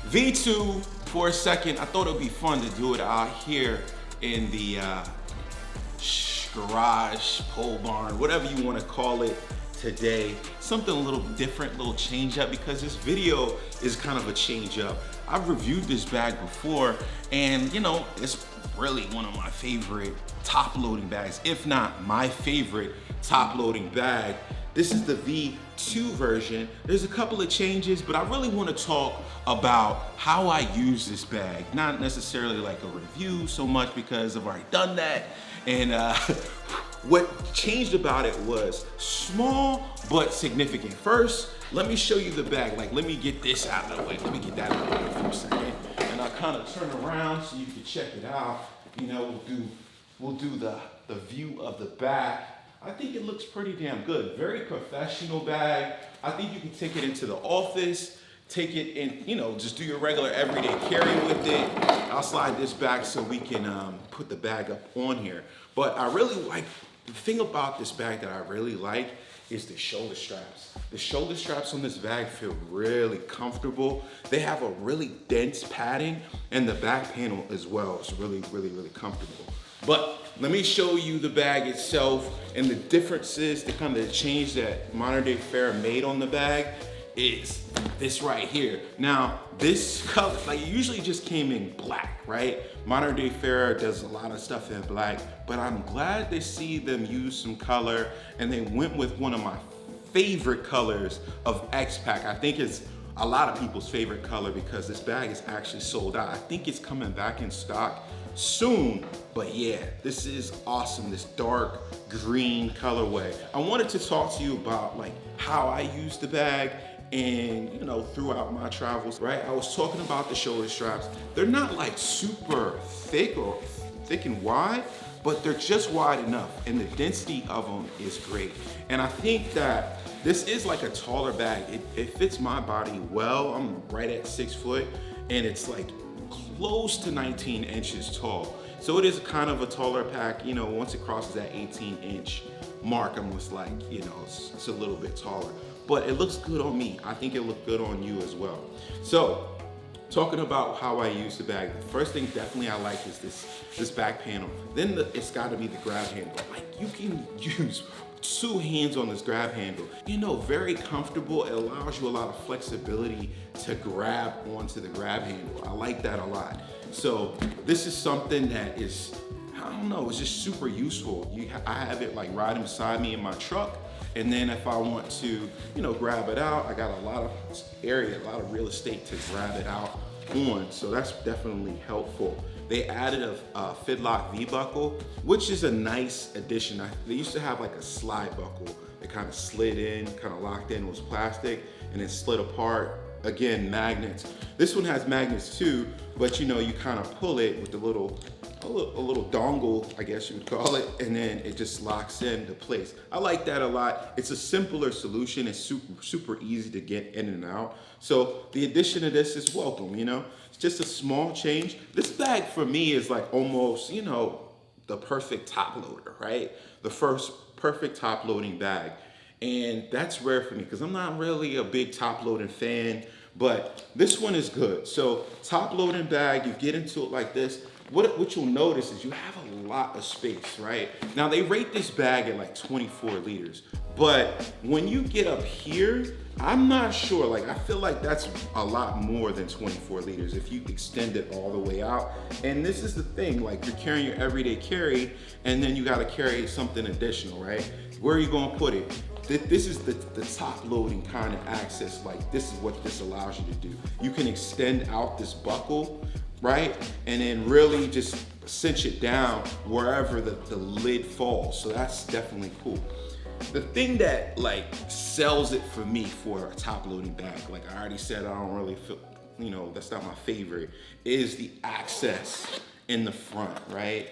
V2 for a second. I thought it would be fun to do it out here in the garage, pole barn, whatever you want to call it today. Something a little different, little change up, because this video is kind of a change up. I've reviewed this bag before, and you know, it's really one of my favorite top loading bags, if not my favorite top loading bag. This is the V2 version. There's a couple of changes, but I really want to talk about how I use this bag. Not necessarily like a review so much, because I've already done that. And what changed about it was small but significant. First, let me show you the bag. Like, let me get this out of the way. Let me get that out of the way for a second. And I'll kind of turn around so you can check it out. You know, we'll do the view of the back. I think it looks pretty damn good. Very professional bag. I think you can take it into the office, take it in, you know, just do your regular everyday carry with it. I'll slide this back so we can put the bag up on here. But I really like, the thing about this bag that I really like is the shoulder straps. The shoulder straps on this bag feel really comfortable. They have a really dense padding, and the back panel as well is really, really, really comfortable. But let me show you the bag itself, and the differences, the kind of change that modern Dayfarer made on the bag is this right here. Now, this color, like, it usually just came in black, right? Modern Dayfarer does a lot of stuff in black, but I'm glad to see them use some color, and they went with one of my favorite colors of XPAC. I think it's a lot of people's favorite color, because this bag is actually sold out. I think it's coming back in stock soon, but yeah, this is awesome, this dark green colorway. I wanted to talk to you about like how I use the bag, and you know, throughout my travels, right? I was talking about the shoulder straps. They're not like super thick or thick and wide, but they're just wide enough, and the density of them is great. And I think that this is like a taller bag. It fits my body well. I'm right at 6 foot, and it's like close to 19 inches tall. So it is kind of a taller pack. You know, once it crosses that 18-inch mark, I'm just like, you know, it's a little bit taller. But it looks good on me. I think it looked good on you as well. So, talking about how I use the bag, the first thing definitely I like is this back panel. Then it's got to be the grab handle. Like, you can use 2 hands on this grab handle. You know, very comfortable. It allows you a lot of flexibility to grab onto the grab handle. I like that a lot. So this is something that is, I don't know, it's just super useful. I have it like riding beside me in my truck. And then if I want to, you know, grab it out, I got a lot of area, a lot of real estate to grab it out on. So that's definitely helpful. They added a Fidlock V-buckle, which is a nice addition. They used to have like a slide buckle that kind of slid in, kind of locked in, was plastic, and it slid apart. Again, magnets. This one has magnets too, but you know, you kind of pull it with a little dongle, I guess you would call it, and then it just locks into place. I like that a lot. It's a simpler solution. It's super easy to get in and out. So the addition of this is welcome, you know? It's just a small change. This bag for me is like almost, you know, the perfect top loader, right? The first perfect top loading bag. And that's rare for me, because I'm not really a big top loading fan, but this one is good. So top loading bag, you get into it like this. What you'll notice is you have a lot of space, right? Now they rate this bag at like 24 liters, but when you get up here, I'm not sure, like I feel like that's a lot more than 24 liters if you extend it all the way out. And this is the thing, like you're carrying your everyday carry, and then you gotta carry something additional, right? Where are you gonna put it? This is the top loading kind of access. Like, this is what this allows you to do. You can extend out this buckle, right? And then really just cinch it down wherever the lid falls. So that's definitely cool. The thing that like sells it for me for a top loading bag, like I already said, I don't really feel, you know, that's not my favorite, is the access in the front, right?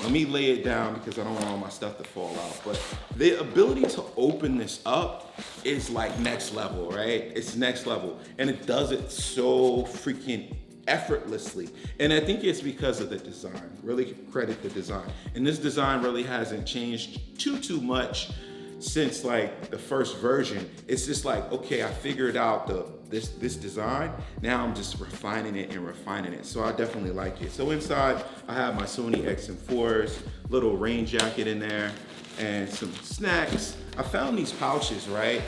Let me lay it down because I don't want all my stuff to fall out. But the ability to open this up is like next level, right? It's next level. And it does it so freaking effortlessly. And I think it's because of the design. Really credit the design. And this design really hasn't changed too much since like the first version. It's just like, okay, I figured out this design. Now I'm just refining it and refining it. So I definitely like it. So inside I have my Sony XM4s, little rain jacket in there, and some snacks. I found these pouches, right?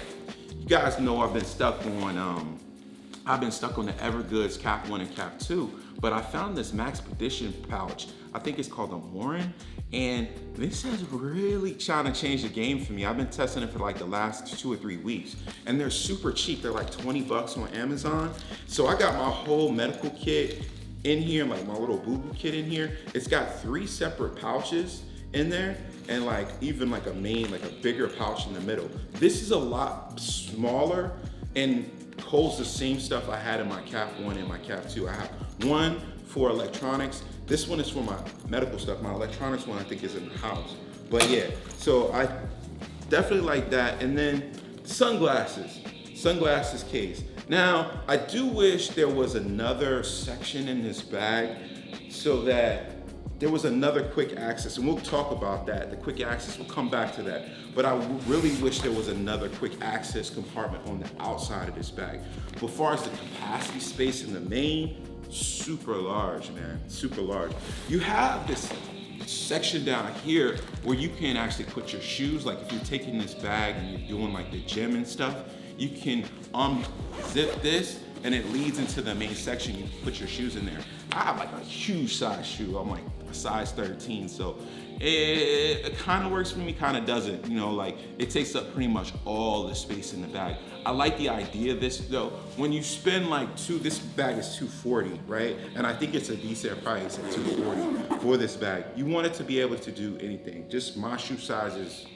You guys know I've been stuck on the Evergoods Cap 1 and Cap 2, but I found this Maxpedition pouch. I think it's called the Morin, and this has really trying to change the game for me. I've been testing it for like the last 2 or 3 weeks, and they're super cheap. They're like 20 bucks on Amazon. So I got my whole medical kit in here, like my little boo-boo kit in here. It's got 3 separate pouches in there, and like even like a bigger pouch in the middle. This is a lot smaller and holds the same stuff I had in my Cap 1 and my Cap 2. I have one for electronics. This one is for my medical stuff. My electronics one I think is in the house. But yeah, so I definitely like that. And then sunglasses case. Now, I do wish there was another section in this bag so that there was another quick access, and we'll talk about that. The quick access, we'll come back to that. But I really wish there was another quick access compartment on the outside of this bag. But as far as the capacity space in the main, super large, man, super large. You have this section down here where you can actually put your shoes. Like if you're taking this bag and you're doing like the gym and stuff, you can zip this and it leads into the main section. You can put your shoes in there. I have like a huge size shoe. I'm like a size 13, so it kind of works for me, kind of doesn't. You know, like it takes up pretty much all the space in the bag. I like the idea of this though. When you spend like this bag is $240, right? And I think it's a decent price at $240 for this bag. You want it to be able to do anything. Just my shoe size is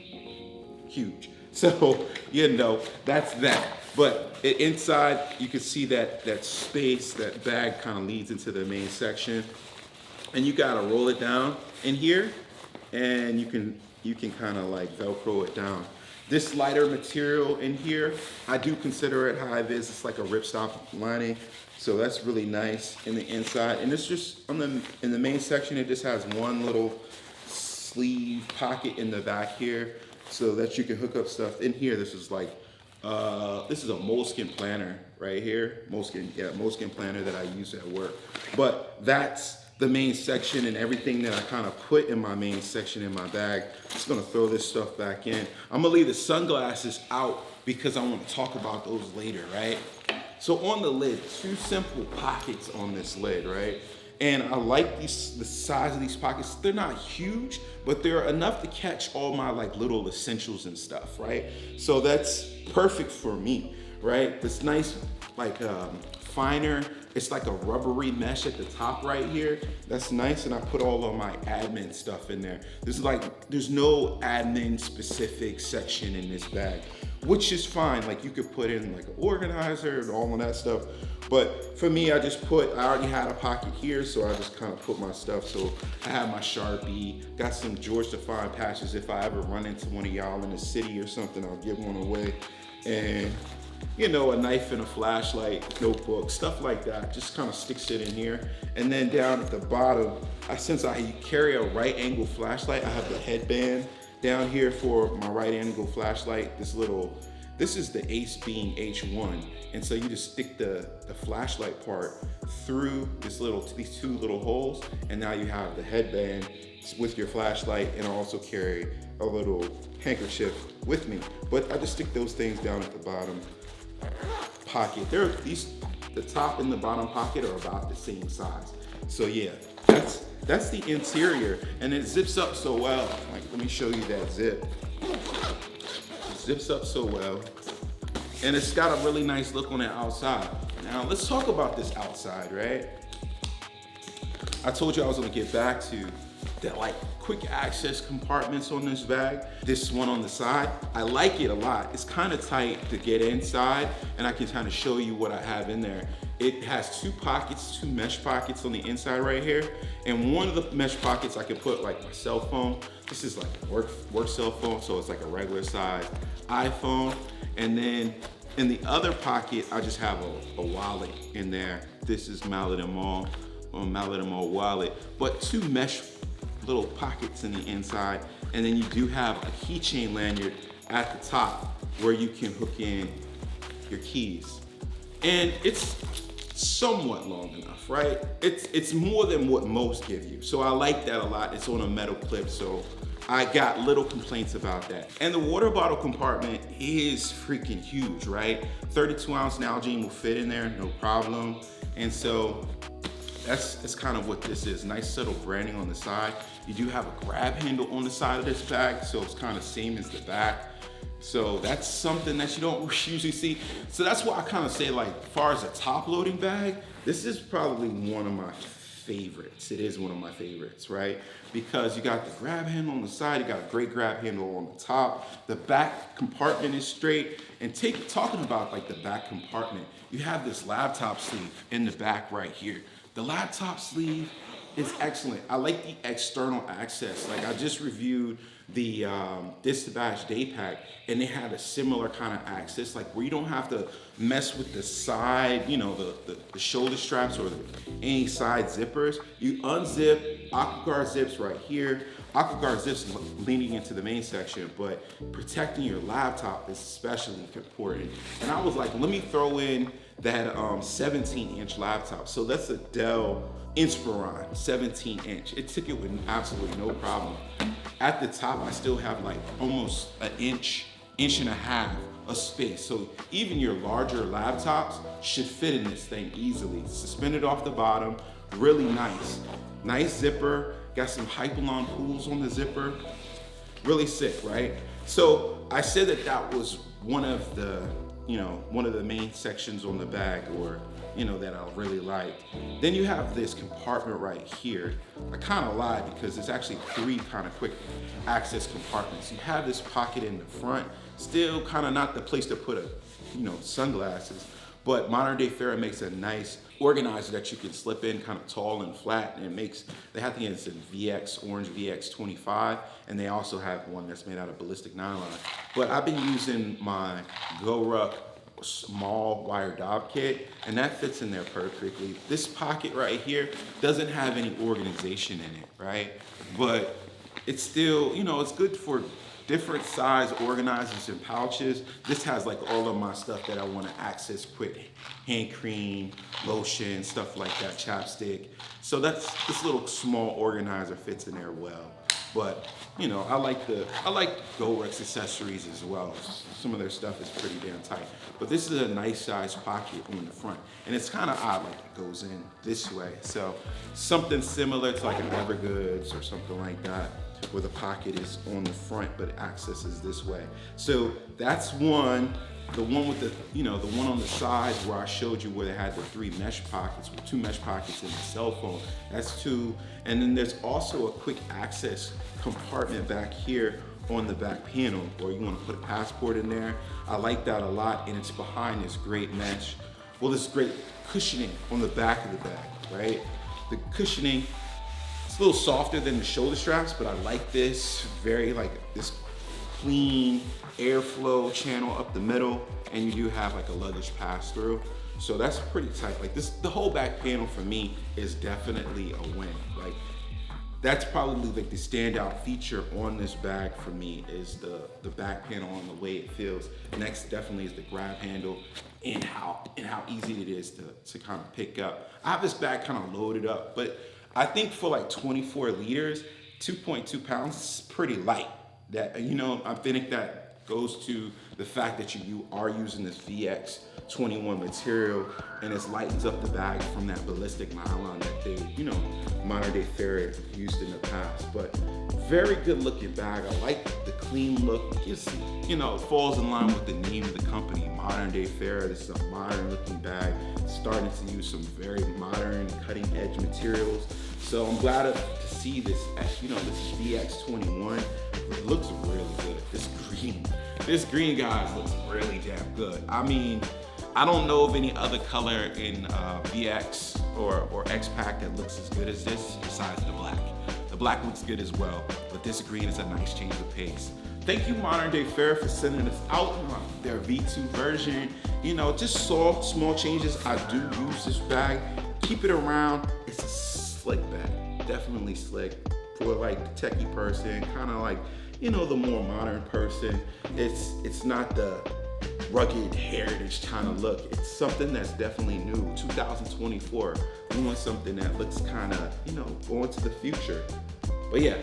huge. So, you know, that's that. But inside, you can see that space, that bag kind of leads into the main section. And you gotta roll it down in here, and you can kind of like Velcro it down. This lighter material in here, I do consider it high vis. It's like a ripstop lining. So that's really nice in the inside. And it's just in the main section, it just has one little sleeve pocket in the back here so that you can hook up stuff. In here, this is like, this is a moleskin planner right here. Moleskin planner that I use at work. But that's the main section and everything that I kind of put in my main section in my bag. Just gonna throw this stuff back in. I'm gonna leave the sunglasses out because I want to talk about those later, right? So on the lid, 2 simple pockets on this lid, right? And I like the size of these pockets. They're not huge, but they're enough to catch all my like little essentials and stuff, right? So that's perfect for me, right? This nice like finer, it's like a rubbery mesh at the top right here. That's nice, and I put all of my admin stuff in there. There's no admin specific section in this bag, which is fine. Like you could put in like an organizer and all of that stuff. But for me, I already had a pocket here, so I just kind of put my stuff. So I have my Sharpie, got some GORUCK patches. If I ever run into one of y'all in the city or something, I'll give one away. And you know, a knife and a flashlight, notebook, stuff like that. Just kind of sticks it in here. And then down at the bottom, since I carry a right angle flashlight, I have the headband down here for my right angle flashlight. This is the Ace Beam H1. And so you just stick the flashlight part through these 2 little holes, and now you have the headband with your flashlight, and I also carry a little handkerchief with me. But I just stick those things down at the bottom pocket. The top and the bottom pocket are about the same size. So yeah, that's the interior, and it zips up so well. Like, let me show you that zip. It zips up so well, and it's got a really nice look on the outside. Now let's talk about this outside, right? I told you I was gonna get back to the like quick access compartments on this bag. This one on the side, I like it a lot. It's kind of tight to get inside, and I can kind of show you what I have in there. It has 2 pockets, 2 mesh pockets on the inside right here. And one of the mesh pockets I can put like my cell phone. This is like a work cell phone, so it's like a regular size iPhone. And then in the other pocket, I just have a wallet in there. This is Mallet & Mall wallet, but 2 mesh little pockets in the inside. And then you do have a keychain lanyard at the top where you can hook in your keys. And it's somewhat long enough, right? It's more than what most give you. So I like that a lot. It's on a metal clip, so I got little complaints about that. And the water bottle compartment is freaking huge, right? 32-ounce Nalgene will fit in there, no problem. And so that's kind of what this is. Nice subtle branding on the side. You do have a grab handle on the side of this bag, so it's kind of same as the back. So that's something that you don't usually see. So that's why I kind of say, like, as far as a top loading bag, this is probably one of my favorites. It is one of my favorites, right? Because you got the grab handle on the side, you got a great grab handle on the top. The back compartment is straight. And talking about like the back compartment, you have this laptop sleeve in the back right here. The laptop sleeve is excellent. I like the external access. Like, I just reviewed the Dispatch Daypack, and they had a similar kind of access, like where you don't have to mess with the side, you know, the shoulder straps or any side zippers. You unzip, AquaGuard zips right here. AquaGuard zips leaning into the main section, but protecting your laptop is especially important. And I was like, let me throw in that 17-inch laptop. So that's a Dell Inspiron 17-inch. It took it with absolutely no problem. At the top, I still have like almost an inch and a half of space. So even your larger laptops should fit in this thing easily. Suspended off the bottom, really nice. Nice zipper, got some Hypalon pools on the zipper. Really sick, right? So I said that was one of the, one of the main sections on the bag, or that I really liked. Then you have this compartment right here. I kind of lied because it's actually 3 kind of quick access compartments. You have this pocket in the front, still kind of not the place to put sunglasses, but modern Dayfarer makes a nice organizer that you can slip in kind of tall and flat, and they have the it's in VX, orange VX 25, and they also have one that's made out of ballistic nylon. But I've been using my GORUCK small wire Dopp kit, and that fits in there perfectly. This pocket right here doesn't have any organization in it, right? But it's still, it's good for different size organizers and pouches. This has like all of my stuff that I want to access quick. Hand cream, lotion, stuff like that, chapstick. So this little small organizer fits in there well. But I like GORUCK's accessories as well. Some of their stuff is pretty damn tight. But this is a nice size pocket on the front. And it's kind of odd, like it goes in this way. So something similar to like an Evergoods or something like that, where the pocket is on the front, but access is this way. So that's one. The one with the one on the side where I showed you where they had the 3 mesh pockets, with 2 mesh pockets in the cell phone, that's 2. And then there's also a quick access compartment back here on the back panel, or you want to put a passport in there. I like that a lot, and it's behind this great mesh. Well, this great cushioning on the back of the bag, right? The cushioning, it's a little softer than the shoulder straps, but I like this, this clean airflow channel up the middle, and you do have like a luggage pass through. So that's pretty tight. Like the whole back panel for me is definitely a win. Like that's probably like the standout feature on this bag for me is the back panel and the way it feels. Next definitely is the grab handle and how easy it is to kind of pick up. I have this bag kind of loaded up, but I think for like 24 liters, 2.2 pounds is pretty light. That, I think that goes to the fact that you are using this VX 21 material, and it lightens up the bag from that ballistic nylon that they, modern Dayfarer used in the past. But very good looking bag. I like the clean look. It falls in line with the name of the company, Modern Dayfarer. This is a modern looking bag, starting to use some very modern cutting edge materials. So I'm glad to see this, this is VX 21. It looks really good. This green, guys, looks really damn good. I mean, I don't know of any other color in VX or XPAC that looks as good as this besides the black. The black looks good as well, but this green is a nice change of pace. Thank you, Modern Dayfarer, for sending us out their V2 version. Just small changes. I do use this bag. Keep it around. It's a slick bag, definitely slick for like the techie person, kind of like, the more modern person. It's not the rugged heritage kind of look. It's something that's definitely new. 2024, we want something that looks kind of, you know, going to the future. But yeah,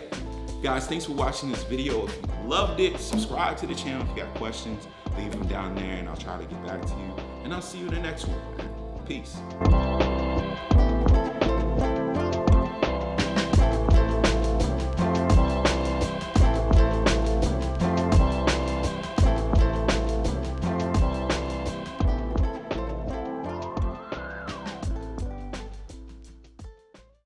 guys, thanks for watching this video. If you loved it, subscribe to the channel. If you got questions, leave them down there and I'll try to get back to you. And I'll see you in the next one. Peace.